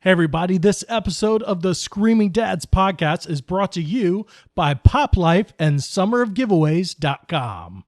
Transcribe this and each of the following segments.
Hey everybody, this episode of the Screaming Dads podcast is brought to you by Pop Life and summerofgiveaways.com.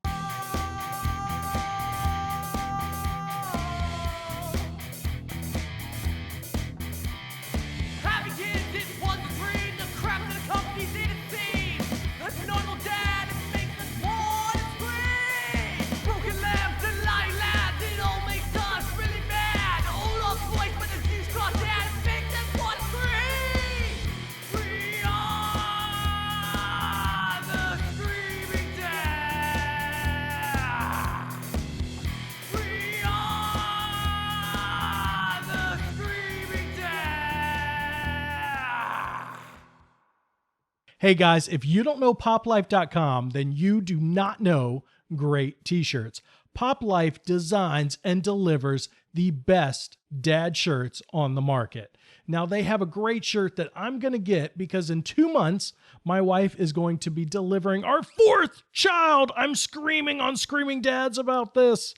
Hey guys, if you don't know poplife.com, then you do not know great t-shirts. Pop Life designs and delivers the best dad shirts on the market. Now they have a great shirt that I'm going to get because in 2 months, my wife is going to be delivering our 4th child. I'm screaming on Screaming Dads about this.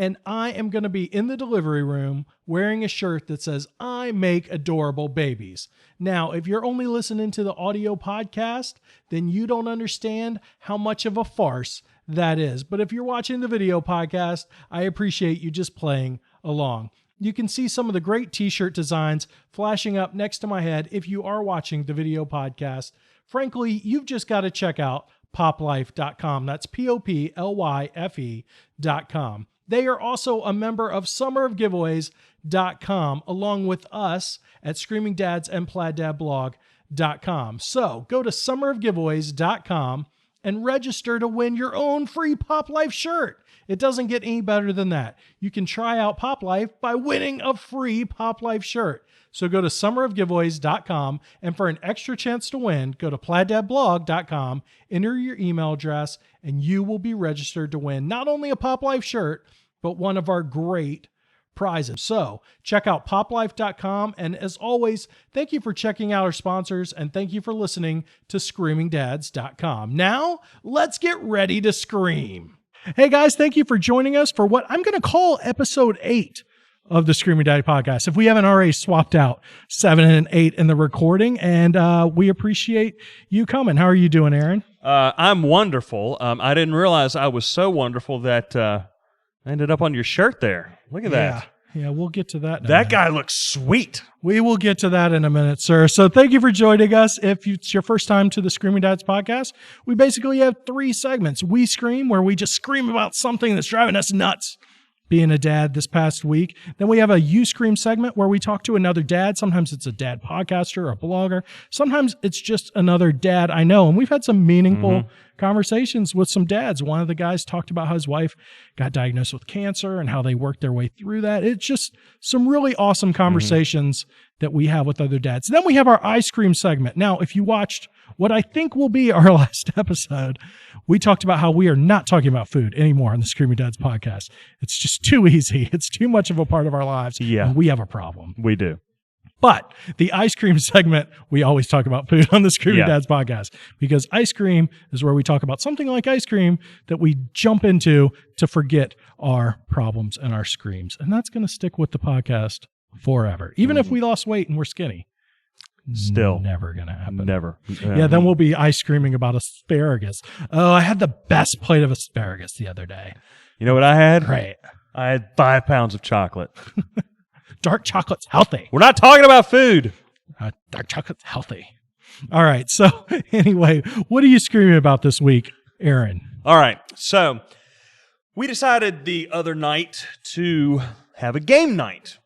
And I am going to be in the delivery room wearing a shirt that says, I make adorable babies. Now, if you're only listening to the audio podcast, then you don't understand how much of a farce that is. But if you're watching the video podcast, I appreciate you just playing along. You can see some of the great t-shirt designs flashing up next to my head if you are watching the video podcast. Frankly, you've just got to check out poplife.com. That's POPLYFE.com. They are also a member of summerofgiveaways.com, along with us at screamingdadsandplaiddadblog.com. So go to summerofgiveaways.com and register to win your own free Pop Life shirt. It doesn't get any better than that. You can try out Pop Life by winning a free Pop Life shirt. So go to summerofgiveaways.com, and for an extra chance to win, go to plaiddadblog.com, enter your email address, and you will be registered to win not only a Pop Life shirt, but one of our great prizes. So check out poplife.com. And as always, thank you for checking out our sponsors, and thank you for listening to screamingdads.com. Now let's get ready to scream. Hey guys, thank you for joining us for what I'm going to call episode 8 of the Screaming Daddy podcast, if we haven't already swapped out 7 and 8 in the recording. And we appreciate you coming. How are you doing, Aaron? I'm wonderful. I didn't realize I was so wonderful that I ended up on your shirt there. Look at that. Yeah, we'll get to that. That guy looks sweet. We will get to that in a minute, sir. So thank you for joining us. If it's your first time to the Screaming Dads podcast, we basically have 3 segments. We Scream, where we just scream about something that's driving us nuts, being a dad this past week. Then we have a You Scream segment where we talk to another dad. Sometimes it's a dad podcaster or a blogger. Sometimes it's just another dad I know. And we've had some meaningful conversations with some dads. One of the guys talked about how his wife got diagnosed with cancer and how they worked their way through that. It's just some really awesome conversations that we have with other dads. Then we have our I Scream segment. Now, if you watched what I think will be our last episode, we talked about how we are not talking about food anymore on the Screaming Dads podcast. It's just too easy. It's too much of a part of our lives. Yeah. And we have a problem. We do. But the ice cream segment, we always talk about food on the Screaming Dads podcast, because ice cream is where we talk about something like ice cream that we jump into to forget our problems and our screams. And that's going to stick with the podcast forever. Even if we lost weight and we're skinny. Still. Never going to happen. Never. Yeah, then we'll be ice creaming about asparagus. Oh, I had the best plate of asparagus the other day. You know what I had? Great. I had 5 pounds of chocolate. Dark chocolate's healthy. We're not talking about food. Dark chocolate's healthy. All right. So anyway, what are you screaming about this week, Aaron? All right. So we decided the other night to have a game night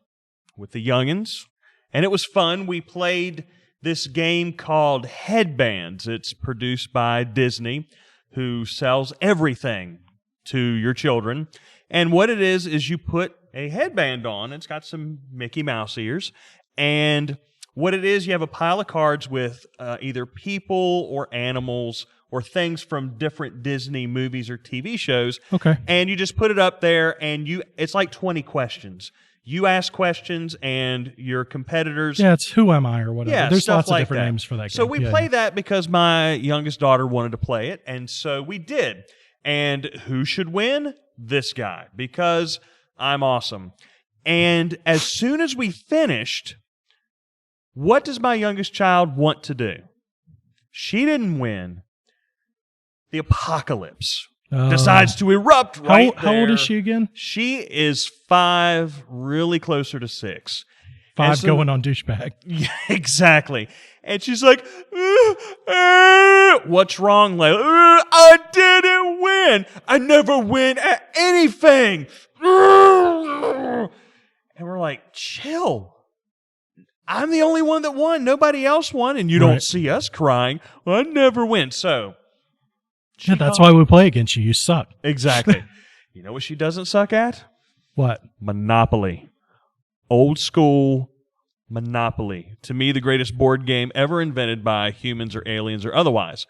with the youngins, and it was fun. We played this game called Headbands. It's produced by Disney, who sells everything to your children. And what it is you put a headband on. It's got some Mickey Mouse ears. And what it is, you have a pile of cards with either people or animals or things from different Disney movies or TV shows. Okay. And you just put it up there, and it's like 20 questions. You ask questions, and your competitors... Yeah, it's Who Am I or whatever. Yeah, there's lots of like different names for that game. So we play that because my youngest daughter wanted to play it, and so we did. And who should win? This guy, because I'm awesome. And as soon as we finished, What does my youngest child want to do? She didn't win. The apocalypse decides to erupt right How old is she again? She is 5, really closer to 6. 5 going on douchebag. Yeah, exactly. And she's like, what's wrong, Layla? I didn't win. I never win at anything. And we're like, chill. I'm the only one that won. Nobody else won. And you don't see us crying. Well, I never win. So. Yeah, that's why we play against you. You suck. Exactly. You know what she doesn't suck at? What? Monopoly. Old school Monopoly. To me, the greatest board game ever invented by humans or aliens or otherwise.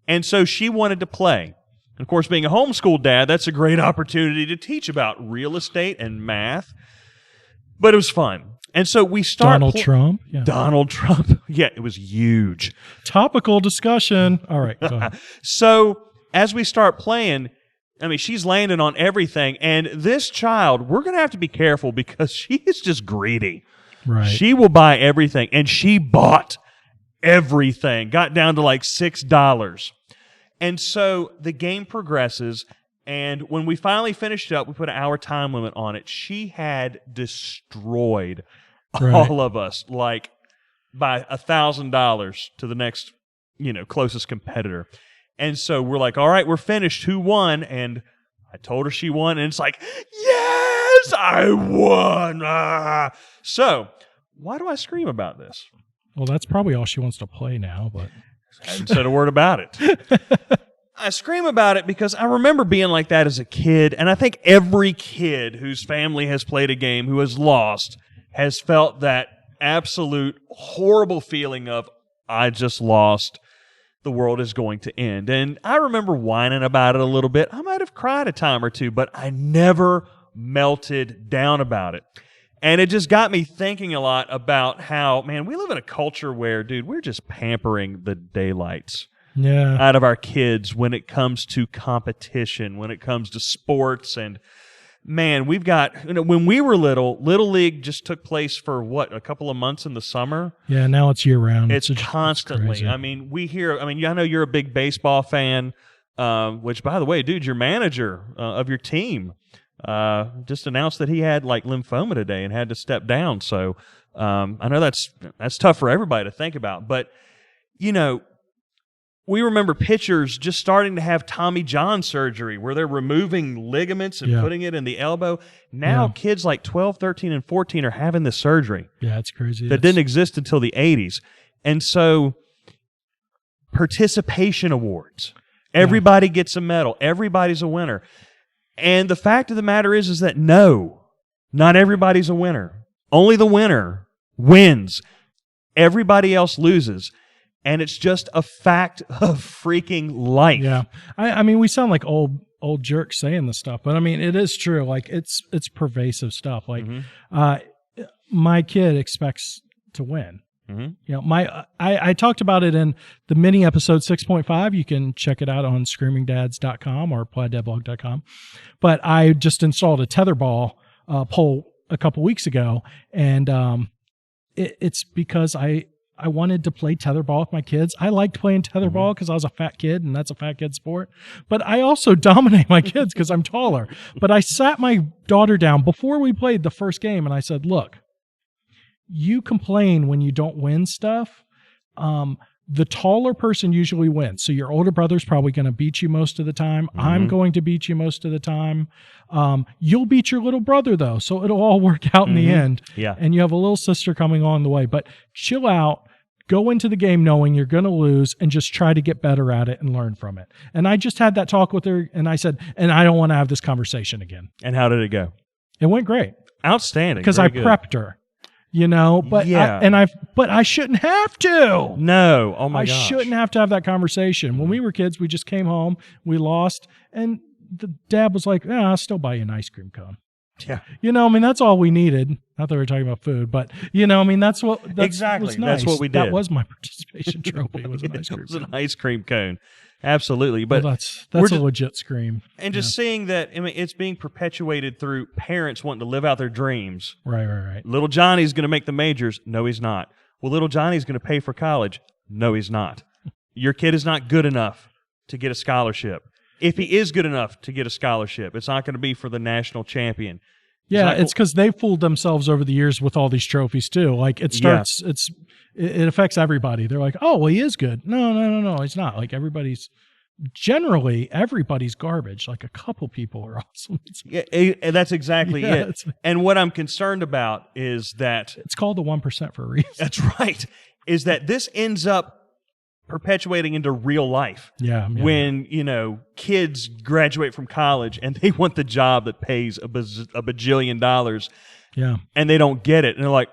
And so she wanted to play. And of course, being a homeschool dad, that's a great opportunity to teach about real estate and math. But it was fun. And so we start... Donald Trump? Yeah. Donald Trump. Yeah, it was huge. Topical discussion. All right, go ahead. So as we start playing... I mean, she's landing on everything. And this child, we're going to have to be careful because she is just greedy. Right. She will buy everything. And she bought everything. Got down to like $6. And so the game progresses. And when we finally finished up, we put an hour time limit on it. She had destroyed all of us, like by $1,000 to the next, closest competitor. And so we're like, all right, we're finished. Who won? And I told her she won. And it's like, yes, I won. Ah. So why do I scream about this? Well, that's probably all she wants to play now, but I haven't said a word about it. I scream about it because I remember being like that as a kid. And I think every kid whose family has played a game who has lost has felt that absolute horrible feeling of, I just lost. The world is going to end. And I remember whining about it a little bit. I might have cried a time or two, but I never melted down about it. And it just got me thinking a lot about how, man, we live in a culture where, dude, we're just pampering the daylights out of our kids when it comes to competition, when it comes to sports. And man, we've got, when we were Little League just took place for a couple of months in the summer? Yeah, now it's year round. It's constantly. I mean, I know you're a big baseball fan, which, by the way, dude, your manager of your team just announced that he had lymphoma today and had to step down. So I know that's tough for everybody to think about. But, we remember pitchers just starting to have Tommy John surgery where they're removing ligaments and putting it in the elbow. Now kids like 12, 13, and 14 are having this surgery. Yeah, it's crazy. That didn't exist until the 80s. And so participation awards. Everybody gets a medal. Everybody's a winner. And the fact of the matter is that no, not everybody's a winner. Only the winner wins. Everybody else loses. And it's just a fact of freaking life. Yeah. I mean, we sound like old jerks saying this stuff, but I mean, it is true. Like it's pervasive stuff. Like my kid expects to win. I talked about it in the mini episode 6.5. You can check it out on screamingdads.com or plaiddeadblog.com. But I just installed a tetherball pole a couple weeks ago, and it's because I wanted to play tetherball with my kids. I liked playing tetherball because I was a fat kid, and that's a fat kid sport. But I also dominate my kids because I'm taller. But I sat my daughter down before we played the first game, and I said, look, you complain when you don't win stuff. The taller person usually wins. So your older brother's probably going to beat you most of the time. I'm going to beat you most of the time. You'll beat your little brother, though. So it'll all work out in the end. Yeah. And you have a little sister coming along the way. But chill out. Go into the game knowing you're going to lose and just try to get better at it and learn from it. And I just had that talk with her, and I said, and I don't want to have this conversation again. And how did it go? It went great. Outstanding. Because I prepped her. But I shouldn't have to. No. Oh my gosh. I shouldn't have to have that conversation. When we were kids, we just came home, we lost, and the dad was like, I'll still buy you an ice cream cone. Yeah. That's all we needed. Not that we were talking about food, but that's exactly. Was nice. That's what we did. That was my participation trophy. It was an ice cream. It was an ice cream cone. Absolutely. But that's a legit scream. And just seeing that, it's being perpetuated through parents wanting to live out their dreams. Right. Little Johnny's going to make the majors. No, he's not. well, little Johnny's going to pay for college. No, he's not. Your kid is not good enough to get a scholarship. If he is good enough to get a scholarship, it's not going to be for the national champion. Yeah, it's because they fooled themselves over the years with all these trophies too. Like it starts, it affects everybody. They're like, oh, well, he is good. No, he's not. Like generally everybody's garbage. Like a couple people are awesome. And that's exactly it. And what I'm concerned about is that it's called the 1% for a reason. That's right. Is that this ends up perpetuating into real life. When, kids graduate from college and they want the job that pays a bajillion dollars. Yeah. And they don't get it. And they're like,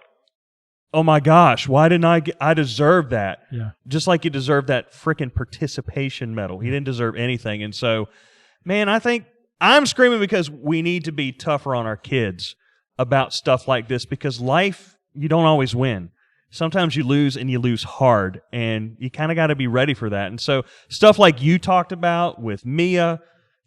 oh my gosh, why didn't I deserve that? Yeah. Just like he deserved that freaking participation medal. He didn't deserve anything. And so, man, I think I'm screaming because we need to be tougher on our kids about stuff like this, because life, you don't always win. Sometimes you lose, and you lose hard, and you kind of got to be ready for that. And so stuff like you talked about with Mia,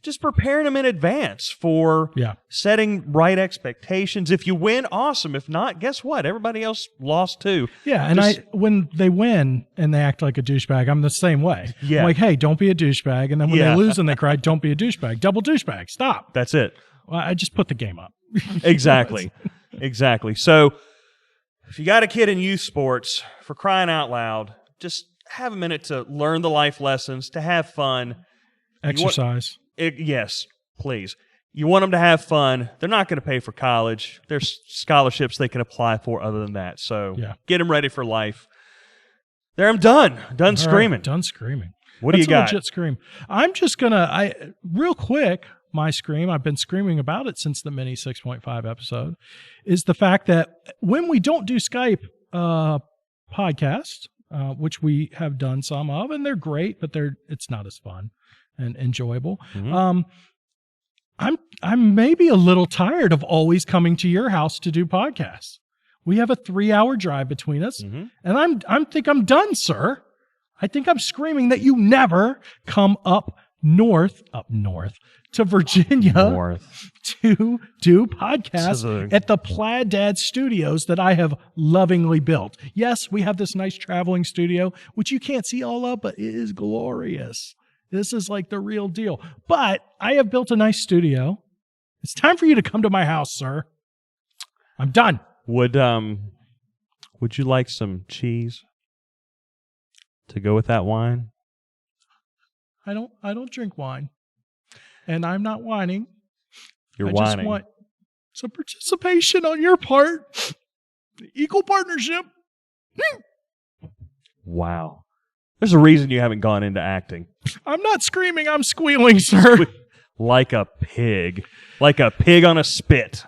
just preparing them in advance for setting right expectations. If you win, awesome. If not, guess what? Everybody else lost too. Yeah, and when they win and they act like a douchebag, I'm the same way. Yeah. I'm like, hey, don't be a douchebag. And then when they lose and they cry, don't be a douchebag. Double douchebag. Stop. That's it. Well, I just put the game up. Exactly. Exactly. So if you got a kid in youth sports, for crying out loud, just have a minute to learn the life lessons, to have fun. Exercise. Yes, please. You want them to have fun. They're not going to pay for college. There's scholarships they can apply for other than that. So get them ready for life. There, I'm done. Done screaming. Right, done screaming. What do you got? That's a legit scream. I'm just going to, real quick, my scream, I've been screaming about it since the mini 6.5 episode, is the fact that when we don't do Skype podcasts, which we have done some of, and they're great, but it's not as fun and enjoyable. Mm-hmm. I'm maybe a little tired of always coming to your house to do podcasts. We have a 3-hour drive between us, and I think I'm done, sir. I think I'm screaming that you never come up north to Virginia to do podcasts at the Plaid Dad Studios that I have lovingly built. Yes, we have this nice traveling studio, which you can't see all of, but it is glorious. This is like the real deal. But I have built a nice studio. It's time for you to come to my house, sir. I'm done. Would you like some cheese to go with that wine? I don't drink wine. And I'm not whining. You're whining. I just want some participation on your part. Equal partnership. Wow. There's a reason you haven't gone into acting. I'm not screaming, I'm squealing, sir. Like a pig. Like a pig on a spit.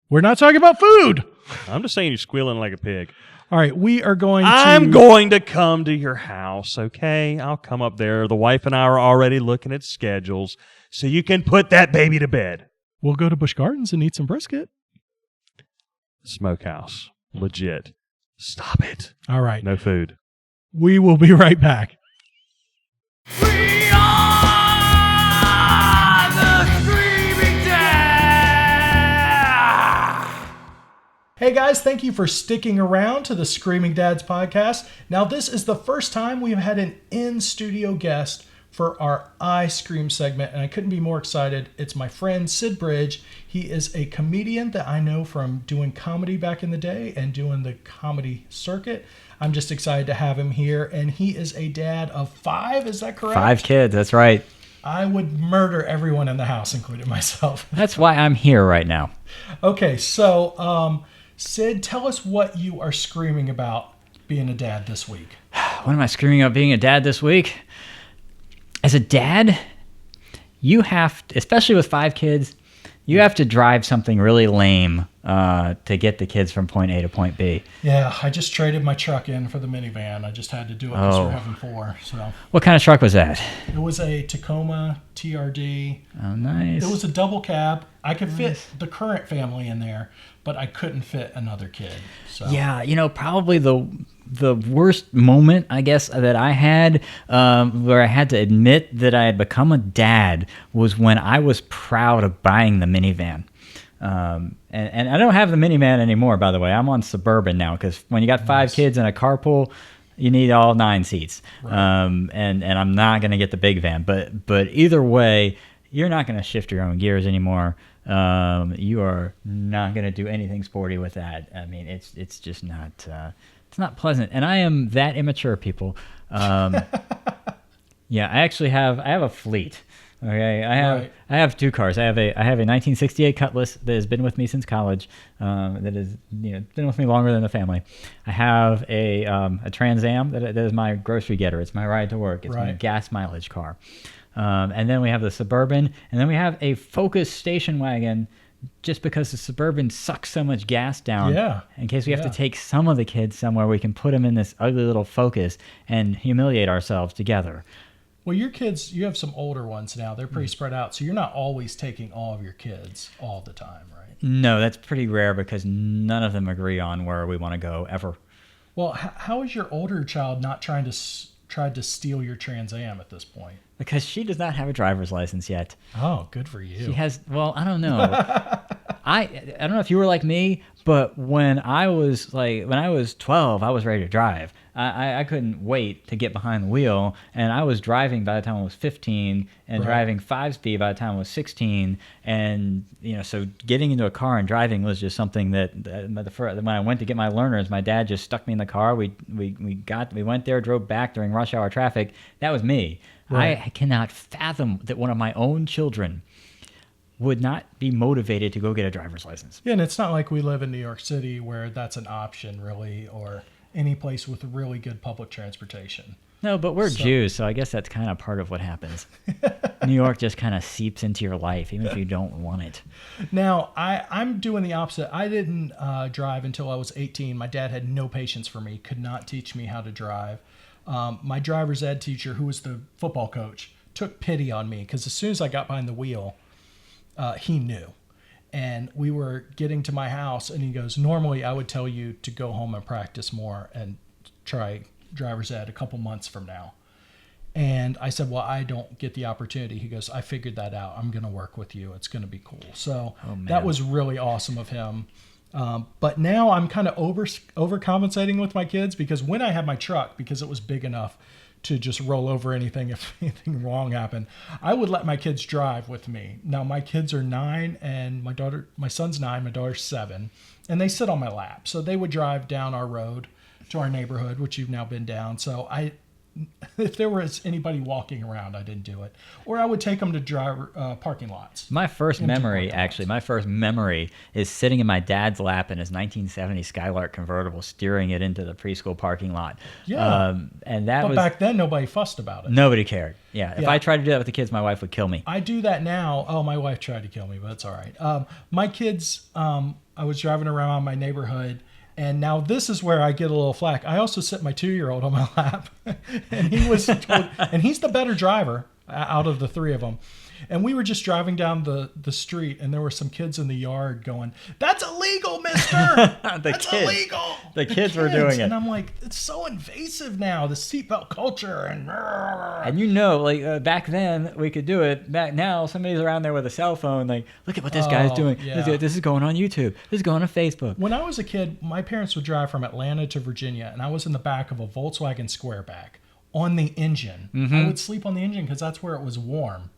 We're not talking about food. I'm just saying you're squealing like a pig. All right, we are going I'm going to come to your house, okay? I'll come up there. The wife and I are already looking at schedules, so you can put that baby to bed. We'll go to Busch Gardens and eat some brisket. Smokehouse. Legit. Stop it. All right. No food. We will be right back. We are the Screaming Dad! Hey guys, thank you for sticking around to the Screaming Dads podcast. Now, this is the first time we've had an in-studio guest for our I Scream segment, and I couldn't be more excited. It's my friend Sid Bridge. He is a comedian that I know from doing comedy back in the day and doing the comedy circuit. I'm just excited to have him here, and he is a dad of 5, is that correct? 5 kids, that's right. I would murder everyone in the house, including myself. That's why I'm here right now. Okay, so Sid, tell us what you are screaming about being a dad this week. What am I screaming about being a dad this week? As a dad, you have to, especially with 5 kids, you have to drive something really lame to get the kids from point A to point B. Yeah, I just traded my truck in for the minivan. I just had to do it because we're having 4. So what kind of truck was that? It was a Tacoma TRD. Oh, nice. It was a double cab. I could fit the current family in there, but I couldn't fit another kid. So. Yeah, probably the worst moment, I guess, that I had where I had to admit that I had become a dad was when I was proud of buying the minivan. And I don't have the minivan anymore, by the way. I'm on Suburban now because when you got 5 kids in a carpool, you need all 9 seats. Right. And I'm not going to get the big van. But either way, you're not going to shift your own gears anymore. You are not going to do anything sporty with that. I mean, it's just not it's not pleasant. And I am that immature, people. Yeah, I have a fleet. Okay, I have 2 cars. I have a 1968 Cutlass that has been with me since college. That has been with me longer than the family. I have a Trans Am that is my grocery getter. It's my ride to work. It's my gas mileage car. And then we have the Suburban, and then we have a Focus station wagon. Just because the Suburban sucks so much gas down, in case we have to take some of the kids somewhere, we can put them in this ugly little Focus and humiliate ourselves together. Well, your kids, you have some older ones now. They're pretty spread out, so you're not always taking all of your kids all the time, right? No, that's pretty rare because none of them agree on where we want to go ever. Well, how is your older child not trying to steal your Trans Am at this point? Because she does not have a driver's license yet. Oh, good for you. She has. Well, I don't know. I don't know if you were like me, but when I was 12, I was ready to drive. I couldn't wait to get behind the wheel, and I was driving by the time I was 15, and driving 5-speed by the time I was 16, and so getting into a car and driving was just something that when I went to get my learners, my dad just stuck me in the car. We went there, drove back during rush hour traffic. That was me. Right. I cannot fathom that one of my own children would not be motivated to go get a driver's license. Yeah, and it's not like we live in New York City where that's an option, really, or any place with really good public transportation. No, but we're Jews, so I guess that's kind of part of what happens. New York just kind of seeps into your life, even if you don't want it. Now, I'm doing the opposite. I didn't drive until I was 18. My dad had no patience for me, could not teach me how to drive. My driver's ed teacher, who was the football coach, took pity on me because as soon as I got behind the wheel, he knew. And we were getting to my house, and he goes, normally I would tell you to go home and practice more and try driver's ed a couple months from now. And I said, well, I don't get the opportunity. He goes, I figured that out. I'm going to work with you. It's going to be cool. So that was really awesome of him. But now I'm kind of overcompensating with my kids because when I had my truck, because it was big enough to just roll over anything if anything wrong happened, I would let my kids drive with me. Now my kids are 9 and my son's 9, my daughter's 7, and they sit on my lap. So they would drive down our road to our neighborhood, which you've now been down. So if there was anybody walking around, I didn't do it. Or I would take them to parking lots. My first memory is sitting in my dad's lap in his 1970 Skylark convertible, steering it into the preschool parking lot. Yeah. But back then, nobody fussed about it. Nobody cared. Yeah. If I tried to do that with the kids, my wife would kill me. I do that now. Oh, my wife tried to kill me, but it's all right. My kids, I was driving around my neighborhood, and now this is where I get a little flack. I also sit my 2-year-old on my lap, and and he's the better driver out of the 3 of them. And we were just driving down the street, and there were some kids in the yard going, "That's illegal, mister! That's illegal!" The kids were doing it. And I'm like, it's so invasive now, the seatbelt culture. And back then, we could do it. Back now, somebody's around there with a cell phone, like, look at what this guy's doing. Yeah. This is going on YouTube. This is going on Facebook. When I was a kid, my parents would drive from Atlanta to Virginia, and I was in the back of a Volkswagen Squareback on the engine. Mm-hmm. I would sleep on the engine because that's where it was warm,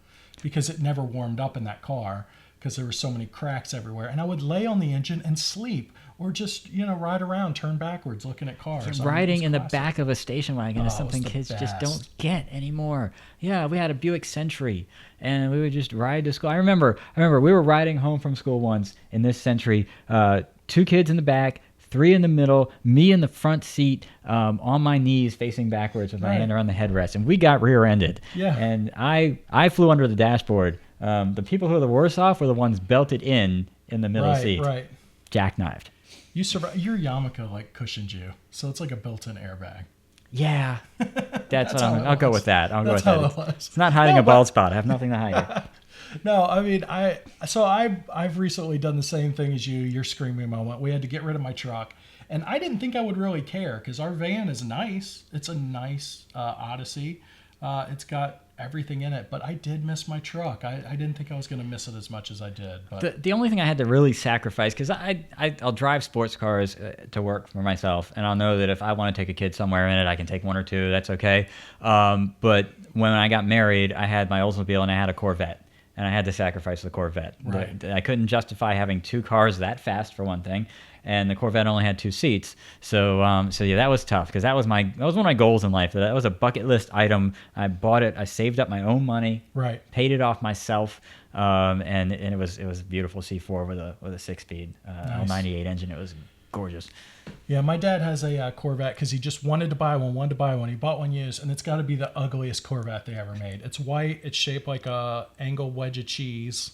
because it never warmed up in that car because there were so many cracks everywhere. And I would lay on the engine and sleep, or just, ride around, turn backwards, looking at cars. Riding in the back of a station wagon is something kids just don't get anymore. Yeah, we had a Buick Century, and we would just ride to school. I remember we were riding home from school once in this Century, 2 kids in the back, 3 in the middle, me in the front seat, on my knees facing backwards with my hand around the headrest, and we got rear-ended. Yeah. And I flew under the dashboard. The people who were the worst off were the ones belted in the middle seat. Right. Jackknifed. You survived. Your yarmulke cushioned you, so it's like a built-in airbag. Yeah, that's what I'll go with that. I'll go with that. It's not hiding a bald spot. I have nothing to hide. No, I mean, I've recently done the same thing as you. Your screaming moment. We had to get rid of my truck, and I didn't think I would really care because our van is nice. It's a nice Odyssey. It's got everything in it, but I did miss my truck. I didn't think I was going to miss it as much as I did. But The only thing I had to really sacrifice, because I'll drive sports cars to work for myself, and I'll know that if I want to take a kid somewhere in it, I can take one or two. That's okay. But when I got married, I had my Oldsmobile and I had a Corvette. And I had to sacrifice the Corvette. Right. I couldn't justify having two cars that fast, for one thing, and the Corvette only had two seats. So yeah, that was tough because that was one of my goals in life. That was a bucket list item. I bought it. I saved up my own money. Right. Paid it off myself. And it was a beautiful C4 with a 6-speed Nice. 98 engine. It was gorgeous. yeah, my dad has a Corvette because he just wanted to buy one. He bought one used, and it's got to be the ugliest Corvette they ever made. It's white. It's shaped like a angled wedge of cheese.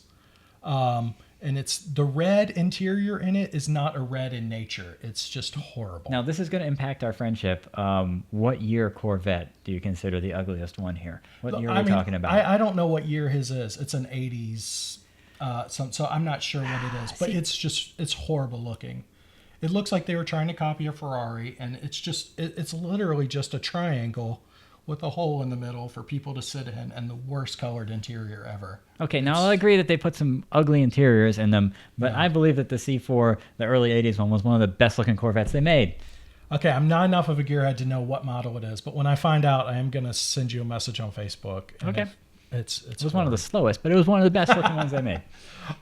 And it's the red interior in it is not a red in nature. It's just horrible. Now, this is going to impact our friendship. What year Corvette do you consider the ugliest one here? What year are we talking about? I don't know what year his is. It's an 80s. So I'm not sure what it is, but it's horrible looking. It looks like they were trying to copy a Ferrari, and it's literally just a triangle with a hole in the middle for people to sit in, and the worst colored interior ever. Okay, now I'll agree that they put some ugly interiors in them, but I believe that the C4, the early 80s one, was one of the best looking Corvettes they made. Okay, I'm not enough of a gearhead to know what model it is, but when I find out, I am going to send you a message on Facebook. And Okay. It was one of the slowest, but it was one of the best looking ones they made.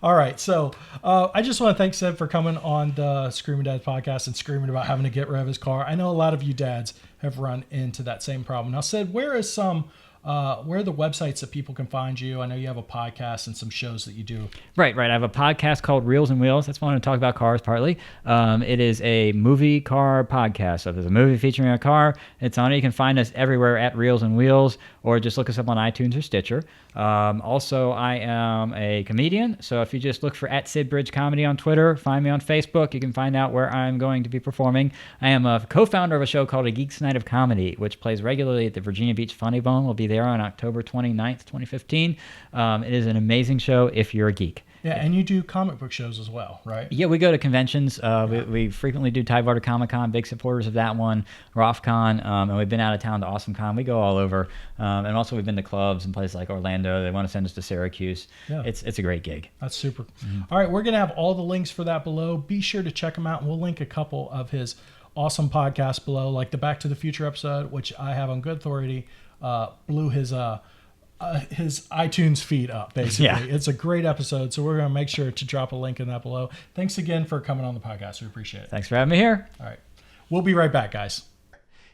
All right, so I just want to thank Sid for coming on the Screaming Dads podcast and screaming about having to get rid of his car. I know a lot of you dads have run into that same problem. Now, Sid, where are the websites that people can find you? I know you have a podcast and some shows that you do. Right. I have a podcast called Reels and Wheels. That's one to talk about cars partly. It is a movie car podcast. So if there's a movie featuring a car, it's on it. You can find us everywhere at Reels and Wheels, or just look us up on iTunes or Stitcher. Also, I am a comedian. So if you just look for @SidBridge Comedy on Twitter, find me on Facebook, you can find out where I'm going to be performing. I am a co-founder of a show called A Geek's Night of Comedy, which plays regularly at the Virginia Beach Funny Bone. We'll be there on October 29th, 2015. It is an amazing show if you're a geek. Yeah, and you do comic book shows as well, right? Yeah, we go to conventions. We frequently do Tidewater Comic Con, big supporters of that one, ROFCon, and we've been out of town to Awesome Con. We go all over. And also we've been to clubs in places like Orlando. They want to send us to Syracuse. Yeah. It's a great gig. That's super. All right, we're going to have all the links for that below. Be sure to check him out, and we'll link a couple of his awesome podcasts below, like the Back to the Future episode, which I have on good authority, blew his iTunes feed up, basically. Yeah. It's a great episode, so we're going to make sure to drop a link in that below. Thanks again for coming on the podcast. We appreciate it. Thanks for having me here. All right. We'll be right back, guys.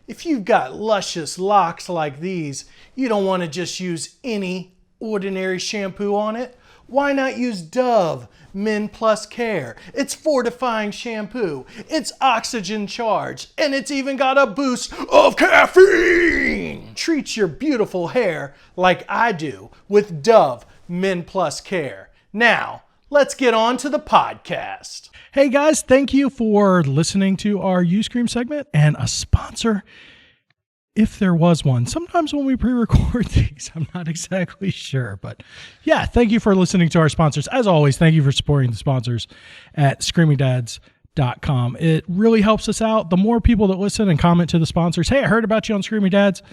If you've got luscious locks like these, you don't want to just use any ordinary shampoo on it. Why not use Dove Men+care? It's fortifying shampoo, it's oxygen charged, and it's even got a boost of caffeine. Treat your beautiful hair like I do with Dove Men+care. Now, let's get on to the podcast. Hey guys, thank you for listening to our Uscream segment, and a sponsor, if there was one. Sometimes when we pre-record these, I'm not exactly sure, but yeah, thank you for listening to our sponsors. As always, thank you for supporting the sponsors at screamingdads.com. It really helps us out. The more people that listen and comment to the sponsors, hey, I heard about you on Screaming Dads,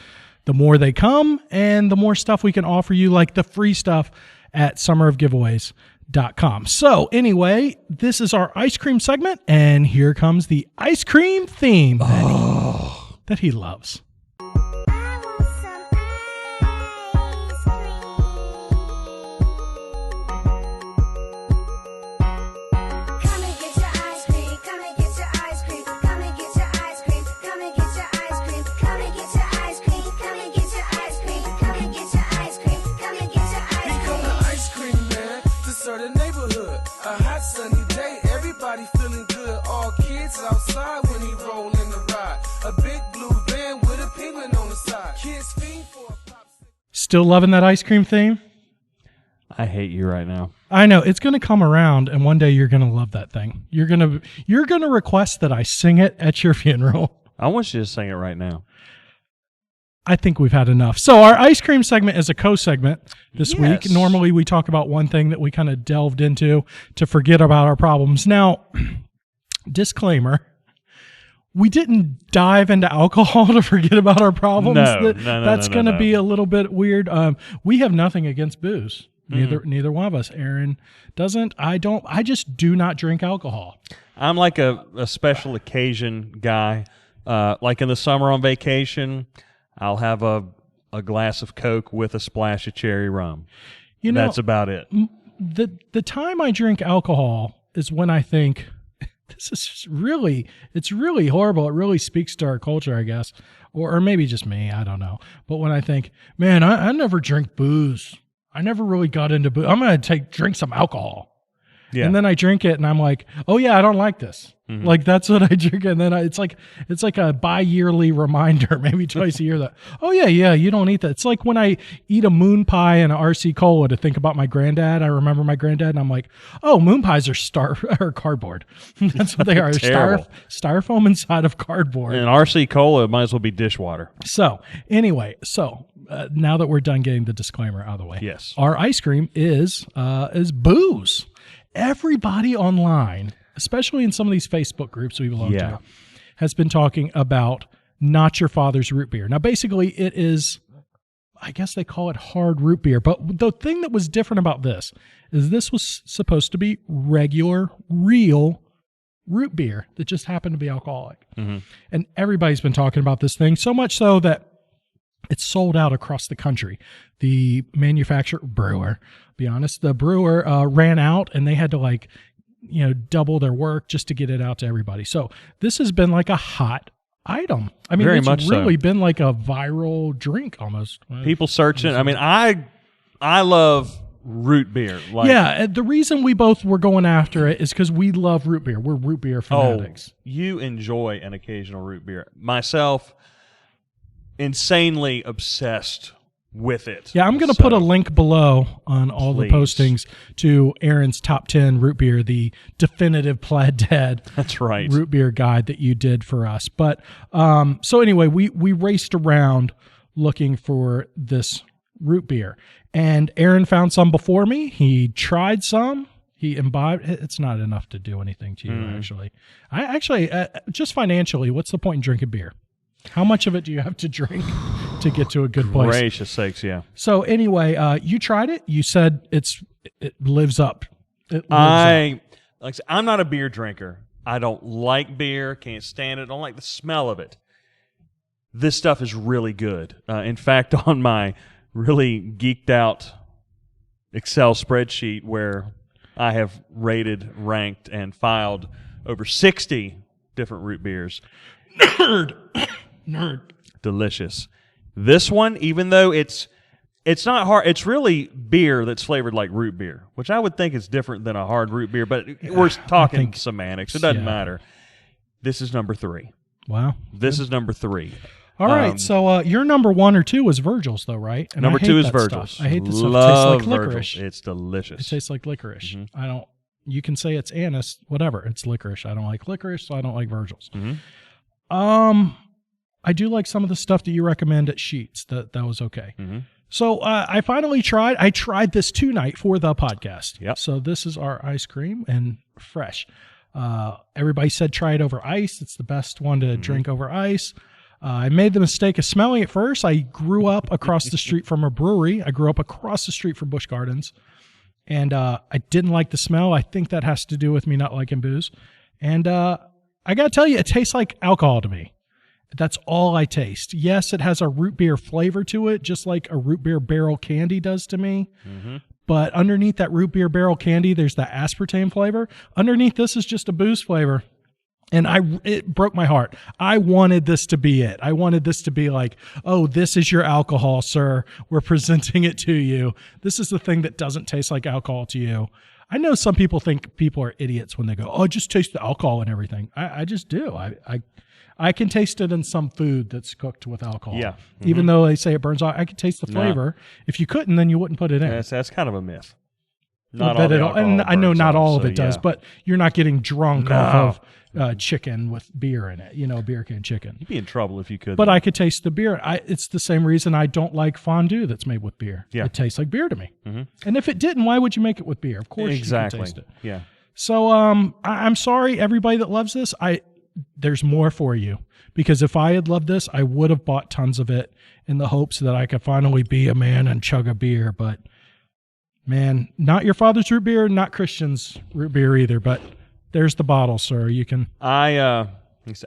the more they come and the more stuff we can offer you, like the free stuff at summerofgiveaways.com. So anyway, this is our ice cream segment, and here comes the ice cream theme that he loves. Outside when he roll in the ride, a big blue van with a penguin on the side. Kids fiend for a pop. Still loving that ice cream theme? I hate you right now. I know it's going to come around, and one day you're going to love that thing. You're going to request that I sing it at your funeral. I want you to sing it right now. I think we've had enough. So our ice cream segment is a co-segment this week. Normally we talk about one thing that we kind of delved into to forget about our problems. Now, disclaimer, we didn't dive into alcohol to forget about our problems. No, That's going to be a little bit weird. We have nothing against booze. Neither one of us. Aaron doesn't. I don't. I just do not drink alcohol. I'm like a special occasion guy. Like in the summer on vacation, I'll have a glass of Coke with a splash of cherry rum. That's about it. The time I drink alcohol is when I think, this is really, it's really horrible. It really speaks to our culture, I guess. Or maybe just me, I don't know. But when I think, man, I never drink booze. I never really got into booze. I'm going to drink some alcohol. Yeah. And then I drink it and I'm like, oh yeah, I don't like this. Mm-hmm. Like that's what I drink. And then it's like a bi-yearly reminder, maybe twice a year that, oh yeah, you don't eat that. It's like when I eat a moon pie and an RC Cola to think about my granddad. I remember my granddad and I'm like, oh, moon pies are cardboard. That's what they are. Styrofoam inside of cardboard. And RC Cola might as well be dishwater. So anyway, now that we're done getting the disclaimer out of the way. Yes. Our ice cream is booze. Everybody online, especially in some of these Facebook groups we belong to, has been talking about not your father's root beer. Now, basically, it is, I guess they call it hard root beer. But the thing that was different about this is this was supposed to be regular, real root beer that just happened to be alcoholic. Mm-hmm. And everybody's been talking about this thing, so much so that it's sold out across the country. The brewer, be honest, the brewer ran out and they had to double their work just to get it out to everybody. So this has been like a hot item. I mean, it's really been like a viral drink almost. People searching. I mean, I love root beer. The reason we both were going after it is because we love root beer. We're root beer fanatics. Oh, you enjoy an occasional root beer. Myself, insanely obsessed with it. Yeah, I'm going to put a link below on all the postings to Aaron's top 10 root beer, the definitive Plaid Dad. That's right. Root beer guide that you did for us. But so anyway, we raced around looking for this root beer, and Aaron found some before me. He tried some. He imbibed. It's not enough to do anything to you, actually. I actually, just financially, what's the point in drinking beer? How much of it do you have to drink to get to a good place? Gracious sakes, yeah. So anyway, you tried it. You said it lives up. I'm not a beer drinker. I don't like beer. Can't stand it. Don't like the smell of it. This stuff is really good. In fact, on my really geeked out Excel spreadsheet where I have rated, ranked, and filed over 60 different root beers. Nerd. Delicious. This one, even though it's not hard, it's really beer that's flavored like root beer, which I would think is different than a hard root beer, but we're talking semantics. It doesn't matter. This is number 3. Wow. This is number 3. All right, so your number 1 or 2 was Virgil's, though, right? And number 2 is Virgil's. Stuff. I hate this stuff. Love it tastes like licorice. Virgil's. It's delicious. It tastes like licorice. Mm-hmm. You can say it's anise, whatever. It's licorice. I don't like licorice, so I don't like Virgil's. Mm-hmm. I do like some of the stuff that you recommend at Sheets. That was okay. Mm-hmm. So I finally tried. I tried this tonight for the podcast. Yep. So this is our ice cream and fresh. Everybody said try it over ice. It's the best one to drink over ice. I made the mistake of smelling it first. I grew up across the street from a brewery. I grew up across the street from Busch Gardens. And I didn't like the smell. I think that has to do with me not liking booze. And I got to tell you, it tastes like alcohol to me. That's all I taste. Yes, it has a root beer flavor to it, just like a root beer barrel candy does to me. Mm-hmm. But underneath that root beer barrel candy, there's that aspartame flavor. Underneath this is just a booze flavor. And it broke my heart. I wanted this to be it. I wanted this to be like, oh, this is your alcohol, sir. We're presenting it to you. This is the thing that doesn't taste like alcohol to you. I know some people think people are idiots when they go, oh, just taste the alcohol and everything. I just do. I can taste it in some food that's cooked with alcohol. Yeah. Mm-hmm. Even though they say it burns off, I can taste the flavor. No. If you couldn't, then you wouldn't put it in. That's kind of a myth. Not all the and I know not all of it does, but you're not getting drunk off of chicken with beer in it, beer can chicken. You'd be in trouble if you could. But I could taste the beer. It's the same reason I don't like fondue that's made with beer. Yeah. It tastes like beer to me. Mm-hmm. And if it didn't, why would you make it with beer? Of course you can taste it. Yeah. So I'm sorry, everybody that loves this. there's more for you. Because if I had loved this, I would have bought tons of it in the hopes that I could finally be a man and chug a beer. But man, not your father's root beer, not Christian's root beer either. But there's the bottle, sir. You can. I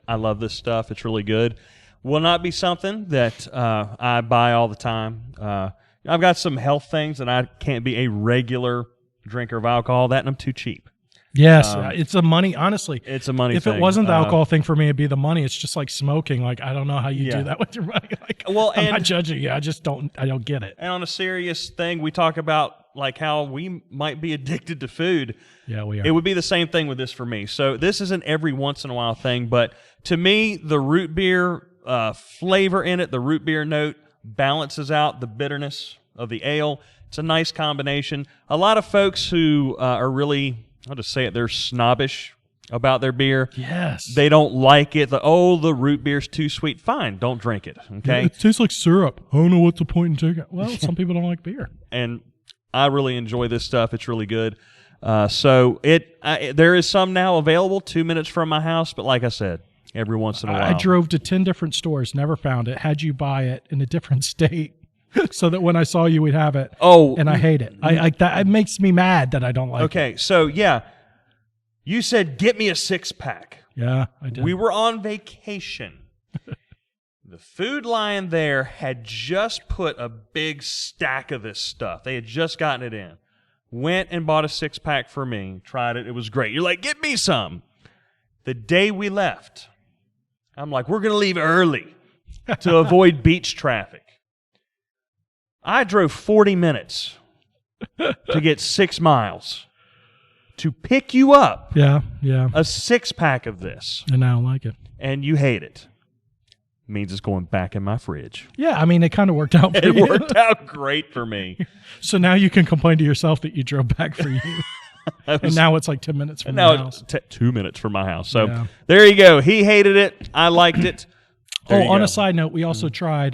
love this stuff. It's really good. Will not be something that I buy all the time. I've got some health things, and I can't be a regular drinker of alcohol. That and I'm too cheap. Yes, it's a money. Honestly, it's a money. If thing. it wasn't the alcohol thing for me, it'd be the money. It's just like smoking. Like I don't know how you do that with your money. Like, well, I'm not judging you. I just don't. I don't get it. And on a serious thing, we talk about like how we might be addicted to food. Yeah, we are. It would be the same thing with this for me. So this is an every once in a while thing, but to me, the root beer flavor in it, the root beer note balances out the bitterness of the ale. It's a nice combination. A lot of folks who are really, I'll just say it, they're snobbish about their beer. Yes. They don't like it. The root beer's too sweet. Fine, don't drink it, okay? Yeah, it tastes like syrup. I don't know what's the point in taking it. Well, some people don't like beer. And I really enjoy this stuff. It's really good. So there is some now available 2 minutes from my house, but like I said, every once in a while. I drove to 10 different stores, never found it, had you buy it in a different state so that when I saw you, we'd have it. Oh. And I hate it. That it makes me mad that I don't like it. Okay, so yeah, you said, get me a 6-pack. Yeah, I did. We were on vacation. The Food Lion there had just put a big stack of this stuff. They had just gotten it in. Went and bought a 6-pack for me. Tried it. It was great. You're like, get me some. The day we left, I'm like, we're going to leave early to avoid beach traffic. I drove 40 minutes to get 6 miles to pick you up. Yeah. A 6-pack of this. And I don't like it. And you hate it. Means it's going back in my fridge. Yeah, I mean, it kind of worked out for you. It worked out great for me. So now you can complain to yourself that you drove back for you. And now it's like 10 minutes from your house. 2 minutes from my house. So there you go. He hated it. I liked it. On a side note, we also tried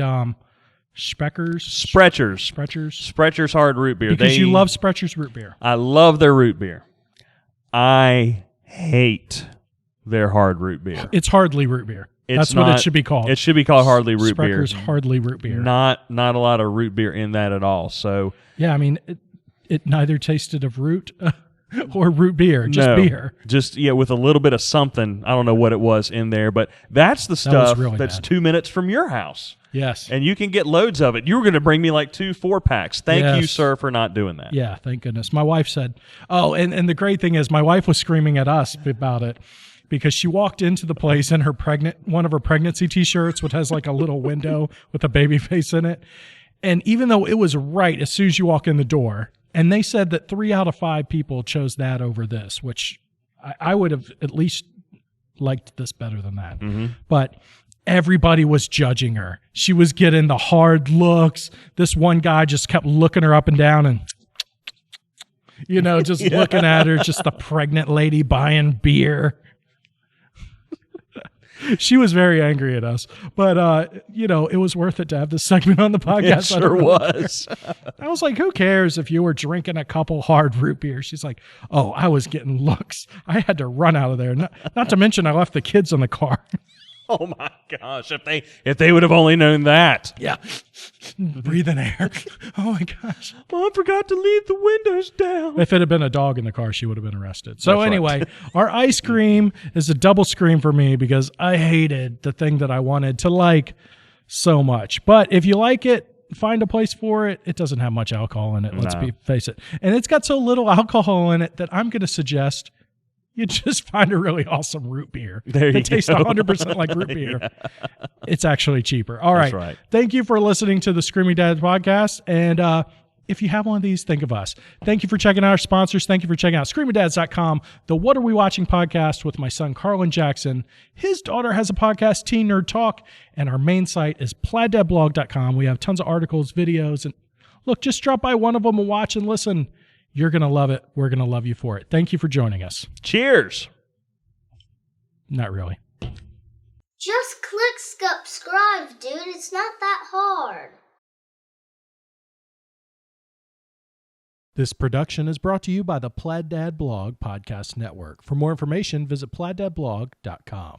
Spretcher's hard root beer. Because you love Spretcher's root beer. I love their root beer. I hate their hard root beer. It's hardly root beer. That's what it should be called. It should be called hardly root beer. Spretcher's hardly root beer. Not a lot of root beer in that at all. So yeah, I mean, it neither tasted of root or root beer, just beer. Just with a little bit of something. I don't know what it was in there, but that's the stuff that's bad. 2 minutes from your house. Yes. And you can get loads of it. You were going to bring me like 2 4-packs. Thank you, sir, for not doing that. Yeah, thank goodness. My wife said, and the great thing is my wife was screaming at us about it because she walked into the place in one of her pregnancy T-shirts, which has like a little window with a baby face in it. And even though it was right as soon as you walk in the door, and they said that 3 out of 5 people chose that over this, which I would have at least liked this better than that. Mm-hmm. But everybody was judging her. She was getting the hard looks. This one guy just kept looking her up and down and, just looking at her, just the pregnant lady buying beer. She was very angry at us, but it was worth it to have this segment on the podcast. It sure was. I was like, who cares if you were drinking a couple hard root beers? She's like, oh, I was getting looks. I had to run out of there. Not to mention I left the kids in the car. Oh my gosh, if they would have only known that. Yeah. Breathing air. Oh my gosh. Mom forgot to leave the windows down. If it had been a dog in the car, she would have been arrested. So anyway, our ice cream is a double scream for me because I hated the thing that I wanted to like so much. But if you like it, find a place for it. It doesn't have much alcohol in it, face it. And it's got so little alcohol in it that I'm going to suggest you just find a really awesome root beer that tastes 100% like root beer. Yeah. It's actually cheaper. All right. That's right. Thank you for listening to the Screaming Dads podcast. And if you have one of these, think of us. Thank you for checking out our sponsors. Thank you for checking out screamingdads.com, the What Are We Watching podcast with my son, Carlin Jackson. His daughter has a podcast, Teen Nerd Talk, and our main site is plaiddadblog.com. We have tons of articles, videos, and look, just drop by one of them and watch and listen. You're going to love it. We're going to love you for it. Thank you for joining us. Cheers. Not really. Just click subscribe, dude. It's not that hard. This production is brought to you by the Plaid Dad Blog Podcast Network. For more information, visit plaiddadblog.com.